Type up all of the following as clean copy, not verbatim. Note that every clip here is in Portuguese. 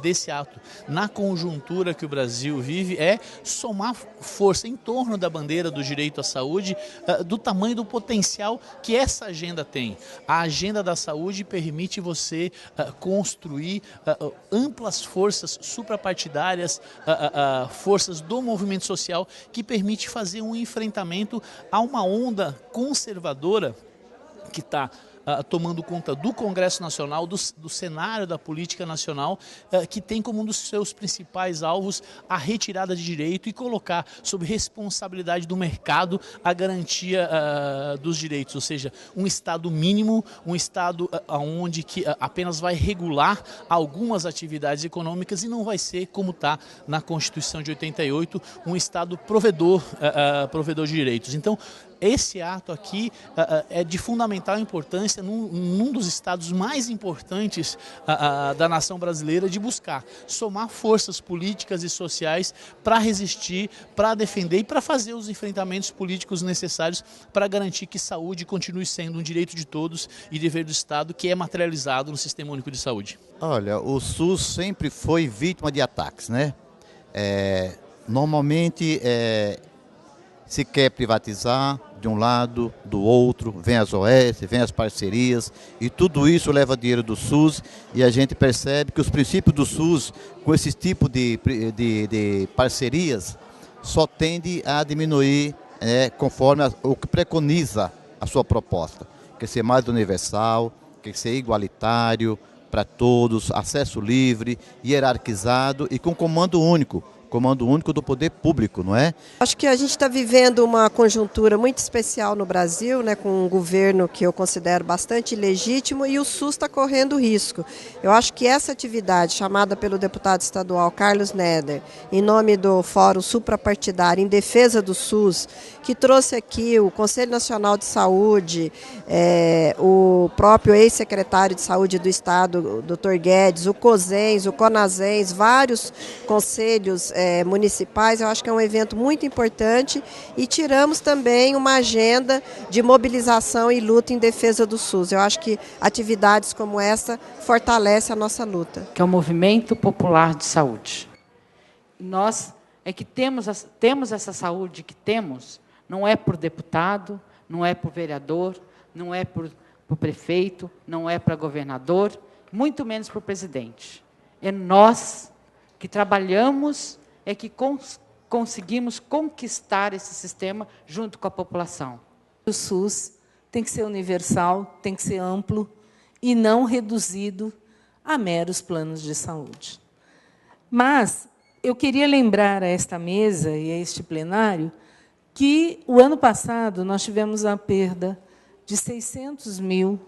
Desse ato, na conjuntura que o Brasil vive, é somar força em torno da bandeira do direito à saúde, do tamanho do potencial que essa agenda tem. A agenda da saúde permite você construir amplas forças suprapartidárias, forças do movimento social, que permite fazer um enfrentamento a uma onda conservadora que está tomando conta do Congresso Nacional, do cenário da política nacional, que tem como um dos seus principais alvos a retirada de direito e colocar sob responsabilidade do mercado a garantia dos direitos, ou seja, um Estado mínimo, um Estado onde que apenas vai regular algumas atividades econômicas e não vai ser, como está na Constituição de 88, um Estado provedor de direitos. Então, esse ato aqui é de fundamental importância num dos estados mais importantes da nação brasileira, de buscar somar forças políticas e sociais para resistir, para defender e para fazer os enfrentamentos políticos necessários para garantir que saúde continue sendo um direito de todos e dever do Estado, que é materializado no Sistema Único de Saúde. Olha, o SUS sempre foi vítima de ataques, né? Normalmente se quer privatizar de um lado, do outro, vem as OS, vem as parcerias, e tudo isso leva dinheiro do SUS, e a gente percebe que os princípios do SUS, com esse tipo de parcerias, só tende a diminuir conforme o que preconiza a sua proposta. Quer ser mais universal, quer ser igualitário para todos, acesso livre, hierarquizado e com comando único do poder público, não é? Acho que a gente está vivendo uma conjuntura muito especial no Brasil, né, com um governo que eu considero bastante legítimo, e o SUS está correndo risco. Eu acho que essa atividade, chamada pelo deputado estadual Carlos Neder, em nome do Fórum Suprapartidário em defesa do SUS, que trouxe aqui o Conselho Nacional de Saúde, o próprio ex-secretário de Saúde do Estado, Dr. Guedes, o COSENS, o CONASENS, vários conselhos municipais. Eu acho que é um evento muito importante, e tiramos também uma agenda de mobilização e luta em defesa do SUS. Eu acho que atividades como essa fortalecem a nossa luta. Que é o Movimento Popular de Saúde. Nós que temos essa saúde que temos, não é por deputado, não é por vereador, não é por prefeito, não é para governador, muito menos por presidente. É nós que trabalhamos, que conseguimos conquistar esse sistema junto com a população. O SUS tem que ser universal, tem que ser amplo e não reduzido a meros planos de saúde. Mas eu queria lembrar a esta mesa e a este plenário que o ano passado nós tivemos a perda de 600 mil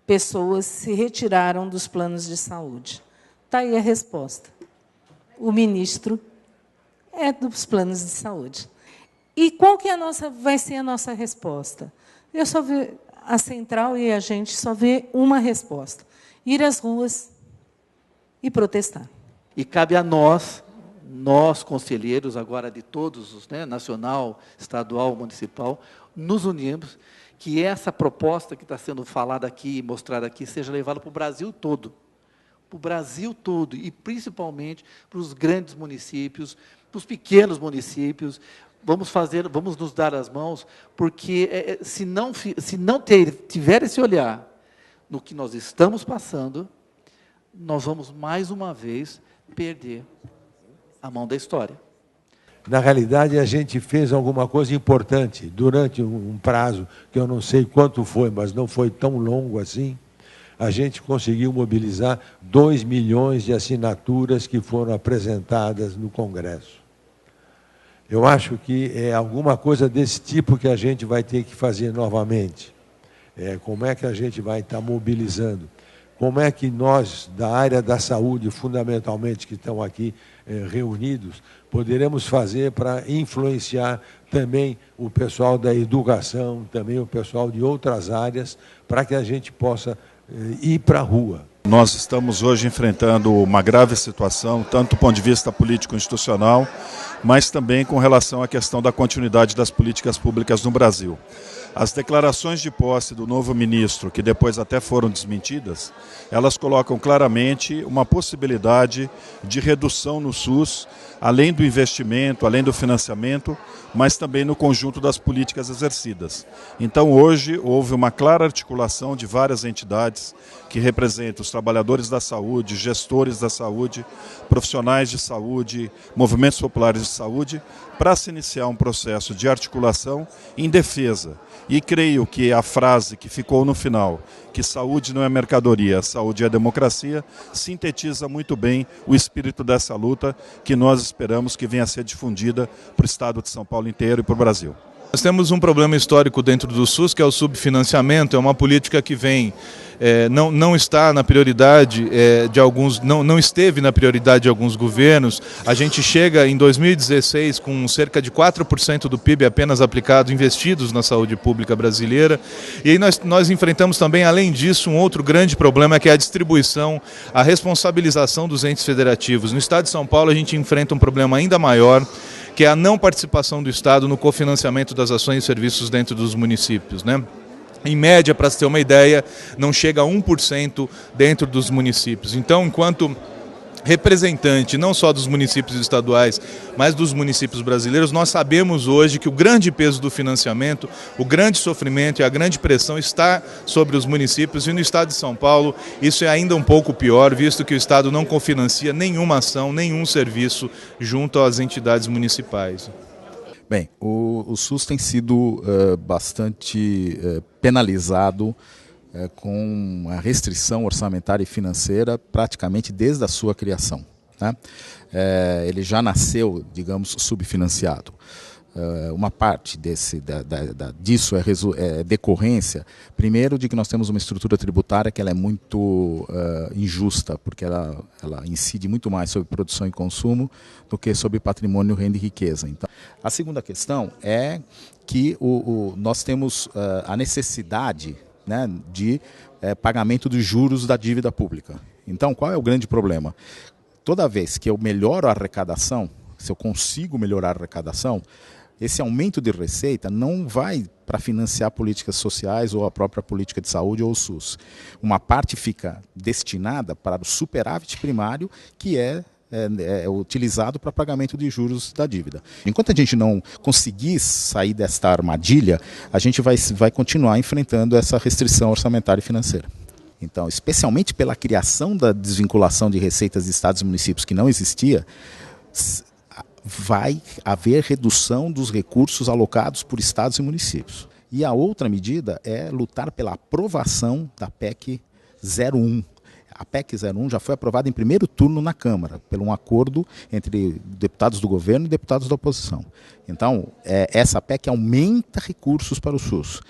pessoas se retiraram dos planos de saúde. Está aí a resposta. O ministro é dos planos de saúde. E qual que vai ser a nossa resposta? Eu só vejo a central e a gente só vê uma resposta: ir às ruas e protestar. E cabe a nós conselheiros, agora de todos os, nacional, estadual, municipal, nos unirmos, que essa proposta que está sendo falada aqui e mostrada aqui seja levada para o Brasil todo. Para o Brasil todo, e principalmente para os grandes municípios, para os pequenos municípios. Vamos nos dar as mãos, porque se não tiver esse olhar no que nós estamos passando, nós vamos, mais uma vez, perder a mão da história. Na realidade, a gente fez alguma coisa importante durante um prazo, que eu não sei quanto foi, mas não foi tão longo assim. A gente conseguiu mobilizar 2 milhões de assinaturas que foram apresentadas no Congresso. Eu acho que é alguma coisa desse tipo que a gente vai ter que fazer novamente. Como é que a gente vai estar mobilizando? como é que nós, da área da saúde, fundamentalmente, que estão aqui reunidos, poderemos fazer para influenciar também o pessoal da educação, também o pessoal de outras áreas, para que a gente possa ir para a rua. Nós estamos hoje enfrentando uma grave situação, tanto do ponto de vista político-institucional, mas também com relação à questão da continuidade das políticas públicas no Brasil. As declarações de posse do novo ministro, que depois até foram desmentidas, elas colocam claramente uma possibilidade de redução no SUS, além do investimento, além do financiamento, mas também no conjunto das políticas exercidas. Então hoje houve uma clara articulação de várias entidades que representam os trabalhadores da saúde, gestores da saúde, profissionais de saúde, movimentos populares de saúde, para se iniciar um processo de articulação em defesa. E creio que a frase que ficou no final, que saúde não é mercadoria, saúde é democracia, sintetiza muito bem o espírito dessa luta que nós esperamos que venha a ser difundida para o estado de São Paulo inteiro e para o Brasil. Nós temos um problema histórico dentro do SUS, que é o subfinanciamento. É uma política que não está na prioridade de alguns, não esteve na prioridade de alguns governos. A gente chega em 2016 com cerca de 4% do PIB apenas aplicado, investidos na saúde pública brasileira. E aí nós enfrentamos também, além disso, um outro grande problema, que é a distribuição, a responsabilização dos entes federativos. No estado de São Paulo a gente enfrenta um problema ainda maior, que é a não participação do Estado no cofinanciamento das ações e serviços dentro dos municípios, né? Em média, para se ter uma ideia, não chega a 1% dentro dos municípios. Então, enquanto representante não só dos municípios estaduais, mas dos municípios brasileiros, nós sabemos hoje que o grande peso do financiamento, o grande sofrimento e a grande pressão está sobre os municípios, e no estado de São Paulo isso é ainda um pouco pior, visto que o estado não cofinancia nenhuma ação, nenhum serviço junto às entidades municipais. Bem, o SUS tem sido bastante penalizado com a restrição orçamentária e financeira praticamente desde a sua criação, né? Ele já nasceu, digamos, subfinanciado. Uma parte disso é decorrência, primeiro, de que nós temos uma estrutura tributária que ela é muito injusta, porque ela incide muito mais sobre produção e consumo do que sobre patrimônio, renda e riqueza. Então, a segunda questão é que nós temos a necessidade, né, de pagamento dos juros da dívida pública. Então, qual é o grande problema? Toda vez que eu melhoro a arrecadação, se eu consigo melhorar a arrecadação, esse aumento de receita não vai para financiar políticas sociais ou a própria política de saúde ou o SUS. Uma parte fica destinada para o superávit primário, que é utilizado para pagamento de juros da dívida. Enquanto a gente não conseguir sair desta armadilha, a gente vai continuar enfrentando essa restrição orçamentária e financeira. Então, especialmente pela criação da desvinculação de receitas de estados e municípios que não existia, vai haver redução dos recursos alocados por estados e municípios. E a outra medida é lutar pela aprovação da PEC 01. A PEC 01 já foi aprovada em primeiro turno na Câmara, por um acordo entre deputados do governo e deputados da oposição. Então, essa PEC aumenta recursos para o SUS.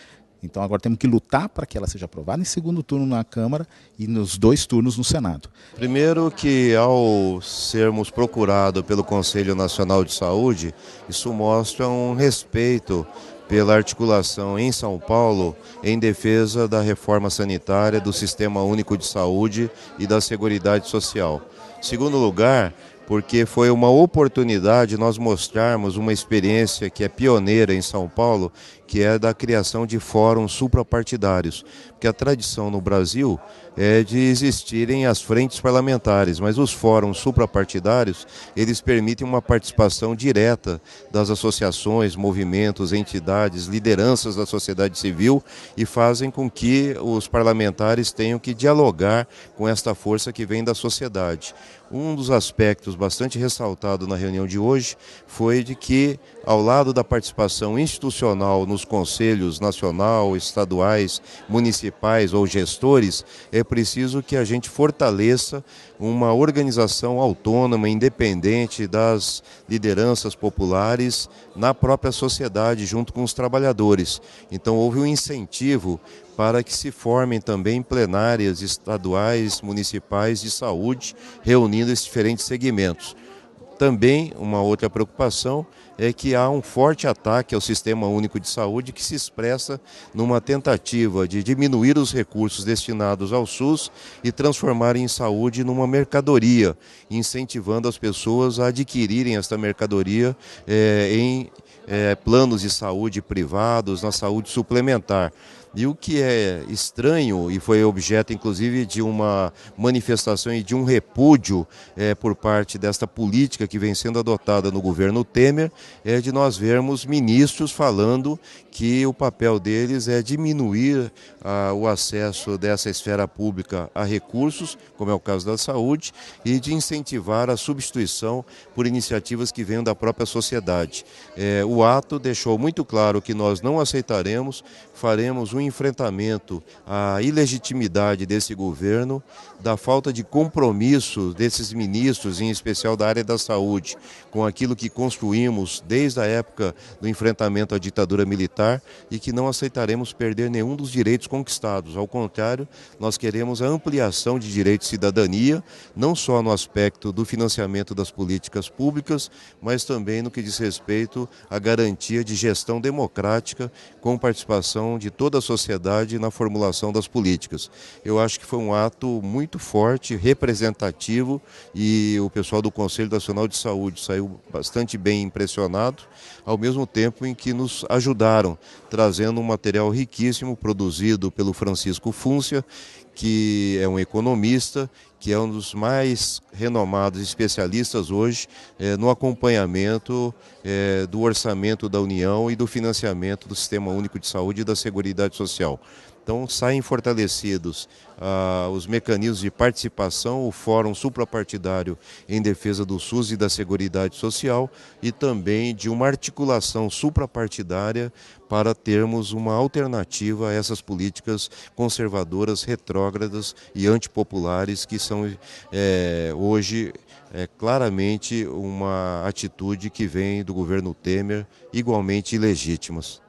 Então, agora temos que lutar para que ela seja aprovada em segundo turno na Câmara e nos 2 turnos no Senado. Primeiro que, ao sermos procurados pelo Conselho Nacional de Saúde, isso mostra um respeito pela articulação em São Paulo em defesa da reforma sanitária, do Sistema Único de Saúde e da Seguridade Social. Segundo lugar, porque foi uma oportunidade nós mostrarmos uma experiência que é pioneira em São Paulo, que é da criação de fóruns suprapartidários. Porque a tradição no Brasil é de existirem as frentes parlamentares, mas os fóruns suprapartidários, eles permitem uma participação direta das associações, movimentos, entidades, lideranças da sociedade civil e fazem com que os parlamentares tenham que dialogar com esta força que vem da sociedade. Um dos aspectos bastante ressaltado na reunião de hoje foi de que, ao lado da participação institucional nos conselhos nacional, estaduais, municipais ou gestores, é preciso que a gente fortaleça uma organização autônoma, independente das lideranças populares na própria sociedade, junto com os trabalhadores. Então houve um incentivo para que se formem também plenárias estaduais, municipais de saúde, reunindo esses diferentes segmentos. Também uma outra preocupação é que há um forte ataque ao Sistema Único de Saúde que se expressa numa tentativa de diminuir os recursos destinados ao SUS e transformar em saúde numa mercadoria, incentivando as pessoas a adquirirem esta mercadoria em planos de saúde privados, na saúde suplementar. E o que é estranho, e foi objeto inclusive de uma manifestação e de um repúdio por parte desta política que vem sendo adotada no governo Temer, é de nós vermos ministros falando que o papel deles é diminuir o acesso dessa esfera pública a recursos, como é o caso da saúde, e de incentivar a substituição por iniciativas que venham da própria sociedade. O ato deixou muito claro que nós não aceitaremos, faremos um enfrentamento à ilegitimidade desse governo, da falta de compromisso desses ministros, em especial da área da saúde, com aquilo que construímos desde a época do enfrentamento à ditadura militar, e que não aceitaremos perder nenhum dos direitos conquistados. Ao contrário, nós queremos a ampliação de direitos de cidadania, não só no aspecto do financiamento das políticas públicas, mas também no que diz respeito à garantia de gestão democrática com participação de toda a sociedade na formulação das políticas. Eu acho que foi um ato muito forte, representativo, e o pessoal do Conselho Nacional de Saúde saiu bastante bem impressionado, ao mesmo tempo em que nos ajudaram, trazendo um material riquíssimo produzido pelo Francisco Fúncia, que é um economista, que é um dos mais renomados especialistas hoje no acompanhamento do orçamento da União e do financiamento do Sistema Único de Saúde e da Seguridade Social. Então saem fortalecidos os mecanismos de participação, o Fórum Suprapartidário em Defesa do SUS e da Seguridade Social, e também de uma articulação suprapartidária para termos uma alternativa a essas políticas conservadoras, retrógradas e antipopulares que são hoje claramente uma atitude que vem do governo Temer, igualmente ilegítimas.